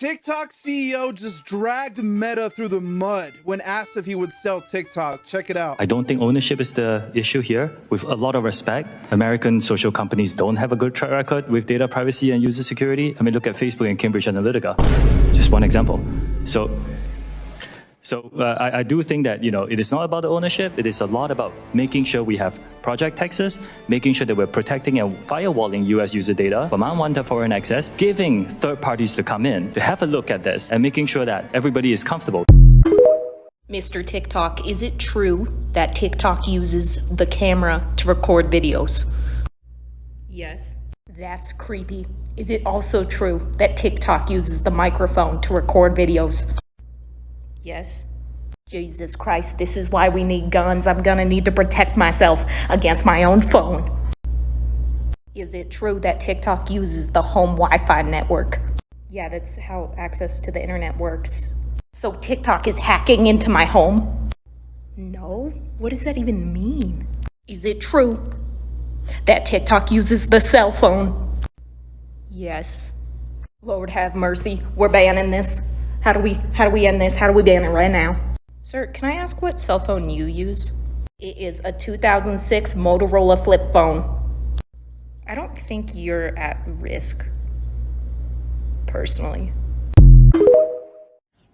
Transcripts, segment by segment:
TikTok CEO just dragged Meta through the mud when asked if he would sell TikTok. Check it out. I don't think ownership is the issue here. With a lot of respect, American social companies don't have a good track record with data privacy and user security. I mean, look at Facebook and Cambridge Analytica. Just one example. So I do think that, it is not about the ownership. It is a lot about making sure we have Project Texas, making sure that we're protecting and firewalling US user data from unwanted foreign access, giving third parties to come in to have a look at this and making sure that everybody is comfortable. Mr. TikTok, is it true that TikTok uses the camera to record videos? Yes. That's creepy. Is it also true that TikTok uses the microphone to record videos? Yes. Jesus Christ, this is why we need guns. I'm gonna need to protect myself against my own phone. Is it true that TikTok uses the home Wi-Fi network? Yeah, that's how access to the internet works. So TikTok is hacking into my home? No? What does that even mean? Is it true that TikTok uses the cell phone? Yes. Lord have mercy. We're banning this. How do we end this? How do we ban it right now? Sir, can I ask what cell phone you use? It is a 2006 Motorola flip phone. I don't think you're at risk, personally.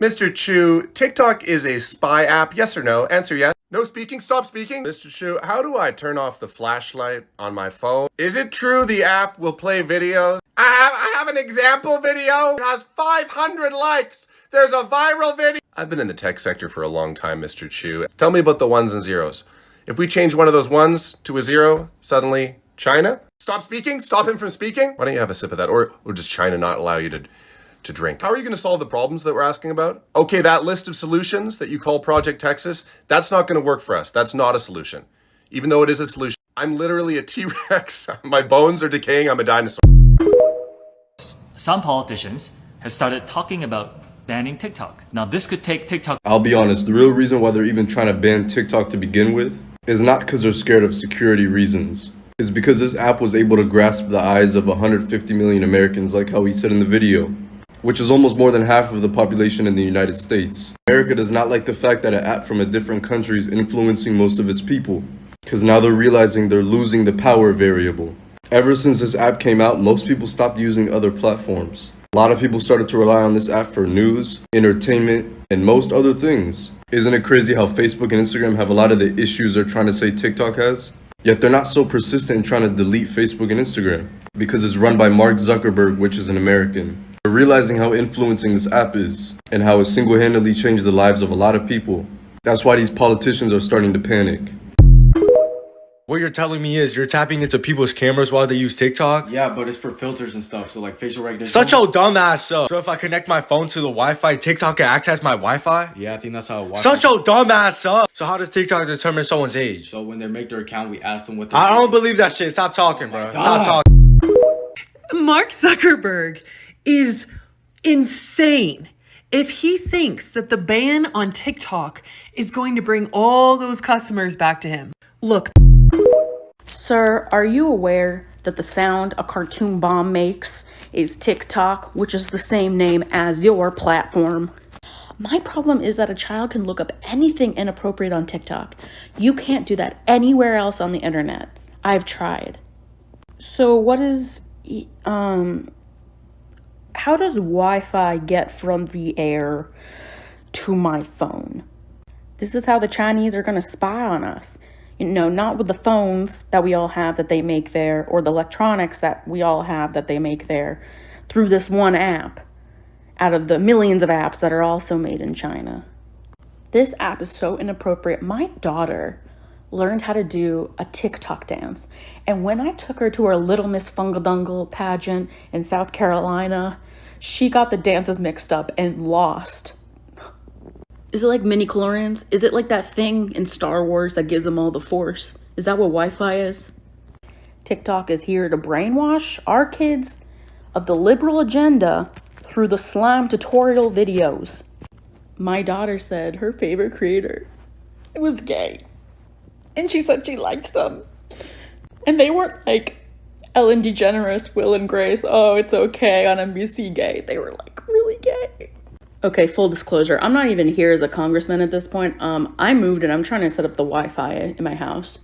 Mr. Chu, TikTok is a spy app, yes or no? Answer yes. No speaking, stop speaking. Mr. Chu, how do I turn off the flashlight on my phone? Is it true the app will play videos? I have an example video. It has 500 likes. There's a viral video. I've been in the tech sector for a long time, Mr. Chu. Tell me about the ones and zeros. If we change one of those ones to a zero, suddenly China? Stop speaking? Stop him from speaking? Why don't you have a sip of that? Or does China not allow you to drink? How are you going to solve the problems that we're asking about? Okay, that list of solutions that you call Project Texas, that's not going to work for us. That's not a solution. Even though it is a solution. I'm literally a T-Rex. My bones are decaying. I'm a dinosaur. Some politicians have started talking about banning TikTok. Now, this could take TikTok. I'll be honest, the real reason why they're even trying to ban TikTok to begin with is not because they're scared of security reasons. It's because this app was able to grasp the eyes of 150 million Americans, like how he said in the video, which is almost more than half of the population in the United States. America does not like the fact that an app from a different country is influencing most of its people, because now they're realizing they're losing the power variable. Ever since this app came out, most people stopped using other platforms. A lot of people started to rely on this app for news, entertainment, and most other things. Isn't it crazy how Facebook and Instagram have a lot of the issues they're trying to say TikTok has? Yet they're not so persistent in trying to delete Facebook and Instagram, because it's run by Mark Zuckerberg, which is an American. They're realizing how influencing this app is, and how it single-handedly changed the lives of a lot of people. That's why these politicians are starting to panic. What you're telling me is you're tapping into people's cameras while they use TikTok? Yeah, but it's for filters and stuff, so like facial recognition. Such a dumbass, so if I connect my phone to the Wi-Fi, TikTok can access my Wi-Fi? Yeah, I think that's how it works. Such a dumbass, so how does TikTok determine someone's age? So when they make their account, we ask them what they're I don't believe that shit. Stop talking, bro. Stop talking. Mark Zuckerberg is insane if he thinks that the ban on TikTok is going to bring all those customers back to him. Look. Sir, are you aware that the sound a cartoon bomb makes is TikTok, which is the same name as your platform? My problem is that a child can look up anything inappropriate on TikTok. You can't do that anywhere else on the internet. I've tried. So what is, how does Wi-Fi get from the air to my phone? This is how the Chinese are going to spy on us. Not with the phones that we all have that they make there, or the electronics that we all have that they make there, through this one app, out of the millions of apps that are also made in China. This app is so inappropriate. My daughter learned how to do a TikTok dance, and when I took her to her Little Miss Fungadungle pageant in South Carolina, she got the dances mixed up and lost. Is it like mini-chlorians? Is it like that thing in Star Wars that gives them all the force? Is that what Wi-Fi is? TikTok is here to brainwash our kids of the liberal agenda through the slime tutorial videos. My daughter said her favorite creator was gay. And she said she liked them. And they weren't like Ellen DeGeneres, Will and Grace, oh, it's okay on NBC gay. They were like really gay. Okay, full disclosure, I'm not even here as a congressman at this point. I moved and I'm trying to set up the Wi-Fi in my house.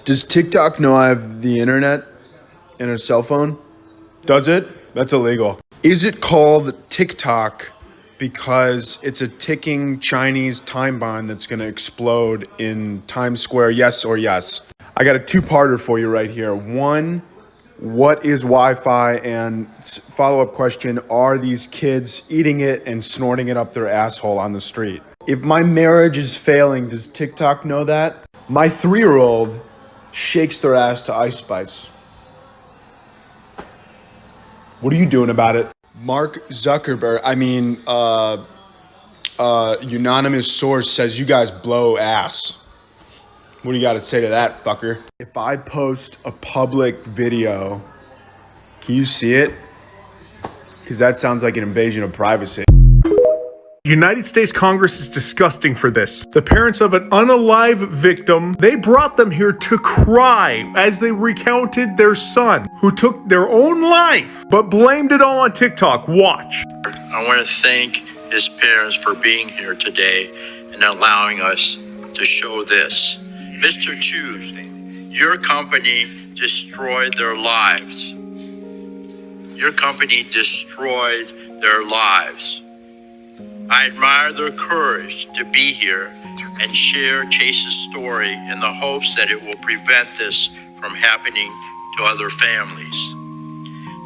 Does TikTok know I have the internet and a cell phone? Does it? That's illegal. Is it called TikTok because it's a ticking Chinese time bomb that's going to explode in Times Square? Yes or yes? I got a two-parter for you right here. One, what is Wi-Fi? And follow-up question, are these kids eating it and snorting it up their asshole on the street? If my marriage is failing, does TikTok know that? My 3-year-old shakes their ass to Ice Spice. What are you doing about it? Mark Zuckerberg, unanimous source says you guys blow ass. What do you got to say to that, fucker? If I post a public video, can you see it? Because that sounds like an invasion of privacy. United States Congress is disgusting for this. The parents of an unalive victim, they brought them here to cry as they recounted their son, who took their own life, but blamed it all on TikTok. Watch. I want to thank his parents for being here today and allowing us to show this. Mr. Chu, your company destroyed their lives. Your company destroyed their lives. I admire their courage to be here and share Chase's story in the hopes that it will prevent this from happening to other families.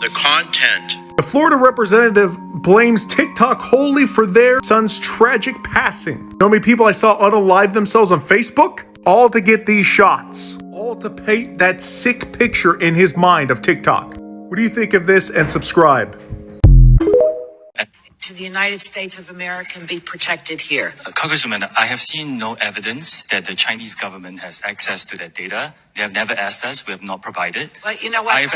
The content. The Florida representative blames TikTok wholly for their son's tragic passing. You know how many people I saw unalive themselves on Facebook? All to get these shots. All to paint that sick picture in his mind of TikTok. What do you think of this? And subscribe. To the United States of America and be protected here. Congresswoman, I have seen no evidence that the Chinese government has access to that data. They have never asked us. We have not provided. But you know what? I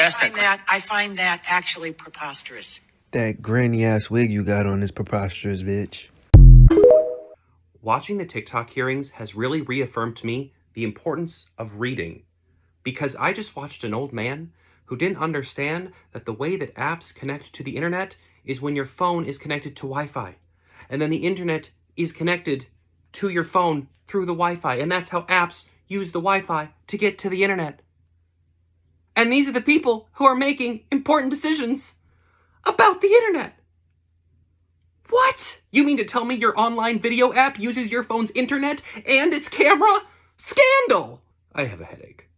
find that actually preposterous. That granny ass wig you got on is preposterous, bitch. Watching the TikTok hearings has really reaffirmed to me the importance of reading. Because I just watched an old man who didn't understand that the way that apps connect to the internet is when your phone is connected to Wi-Fi. And then the internet is connected to your phone through the Wi-Fi. And that's how apps use the Wi-Fi to get to the internet. And these are the people who are making important decisions about the internet. What? You mean to tell me your online video app uses your phone's internet and its camera? Scandal! I have a headache.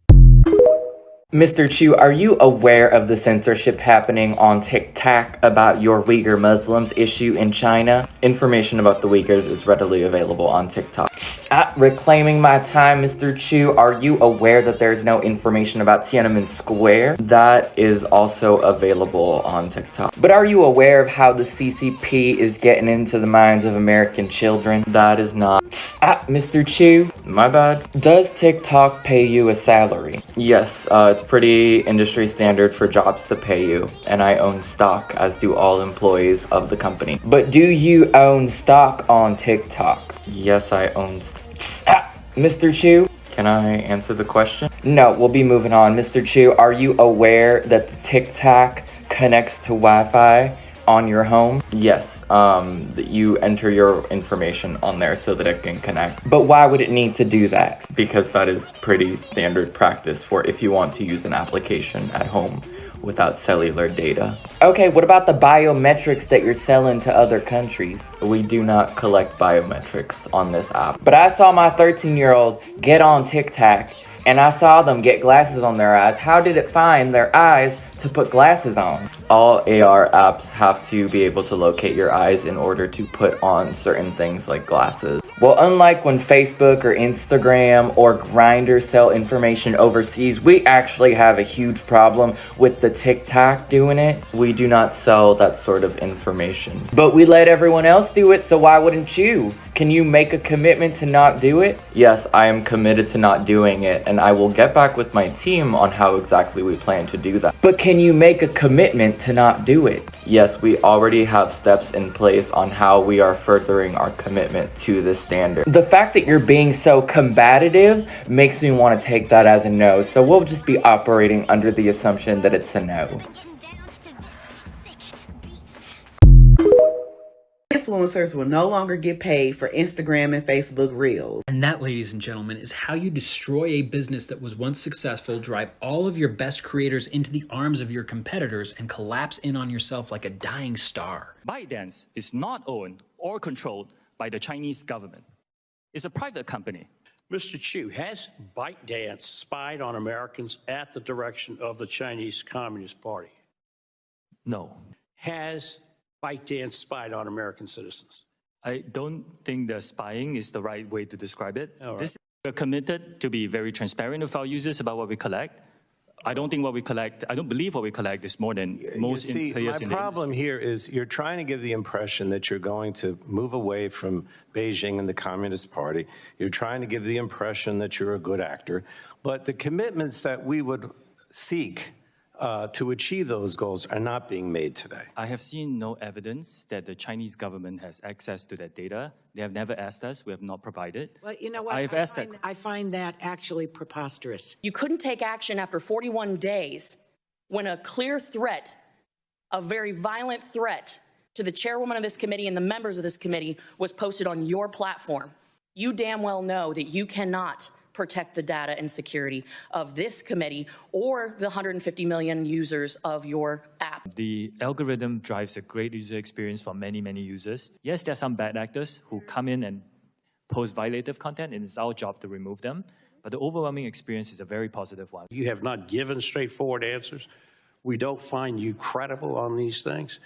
Mr. Chu, are you aware of the censorship happening on TikTok about your Uyghur Muslims issue in China? Information about the Uyghurs is readily available on TikTok. Stop reclaiming my time, Mr. Chu. Are you aware that there's no information about Tiananmen Square? That is also available on TikTok. But are you aware of how the CCP is getting into the minds of American children? That is not. Stop, Mr. Chu. My bad. Does TikTok pay you a salary? Yes, it's pretty industry standard for jobs to pay you, and I own stock, as do all employees of the company. But do you own stock on TikTok? Yes, I own Mr. Chu, can I answer the question? No, we'll be moving on. Mr. Chu, are you aware that the TikTok connects to Wi-Fi on your home? Yes, you enter your information on there so that it can connect. But why would it need to do that? Because that is pretty standard practice for if you want to use an application at home without cellular data. Okay, what about the biometrics that you're selling to other countries? We do not collect biometrics on this app. But I saw my 13-year-old get on TikTok and I saw them get glasses on their eyes. How did it find their eyes to put glasses on? All AR apps have to be able to locate your eyes in order to put on certain things like glasses. Well, unlike when Facebook or Instagram or Grindr sell information overseas, we actually have a huge problem with the TikTok doing it. We do not sell that sort of information. But we let everyone else do it, so why wouldn't you? Can you make a commitment to not do it? Yes, I am committed to not doing it, and I will get back with my team on how exactly we plan to do that. But can you make a commitment to not do it? Yes, we already have steps in place on how we are furthering our commitment to this standard. The fact that you're being so combative makes me want to take that as a no, so we'll just be operating under the assumption that it's a no. Influencers will no longer get paid for Instagram and Facebook Reels. And that, ladies and gentlemen, is how you destroy a business that was once successful, drive all of your best creators into the arms of your competitors, and collapse in on yourself like a dying star. ByteDance is not owned or controlled by the Chinese government. It's a private company. Mr. Chu, has ByteDance spied on Americans at the direction of the Chinese Communist Party? No. Has ByteDance spied on American citizens? I don't think the spying is the right way to describe it. All right. We're committed to be very transparent with our users about what we collect. I don't believe what we collect is more than most players in the industry. My problem here is you're trying to give the impression that you're going to move away from Beijing and the Communist Party. You're trying to give the impression that you're a good actor. But the commitments that we would seek to achieve those goals are not being made today. I have seen no evidence that the Chinese government has access to that data. They have never asked us. We have not provided. Well, you know what? I find that actually preposterous. You couldn't take action after 41 days when a clear threat, a very violent threat to the chairwoman of this committee and the members of this committee was posted on your platform. You damn well know that you cannot protect the data and security of this committee or the 150 million users of your app. The algorithm drives a great user experience for many, many users. Yes, there are some bad actors who come in and post violative content, and it's our job to remove them. But the overwhelming experience is a very positive one. You have not given straightforward answers. We don't find you credible on these things.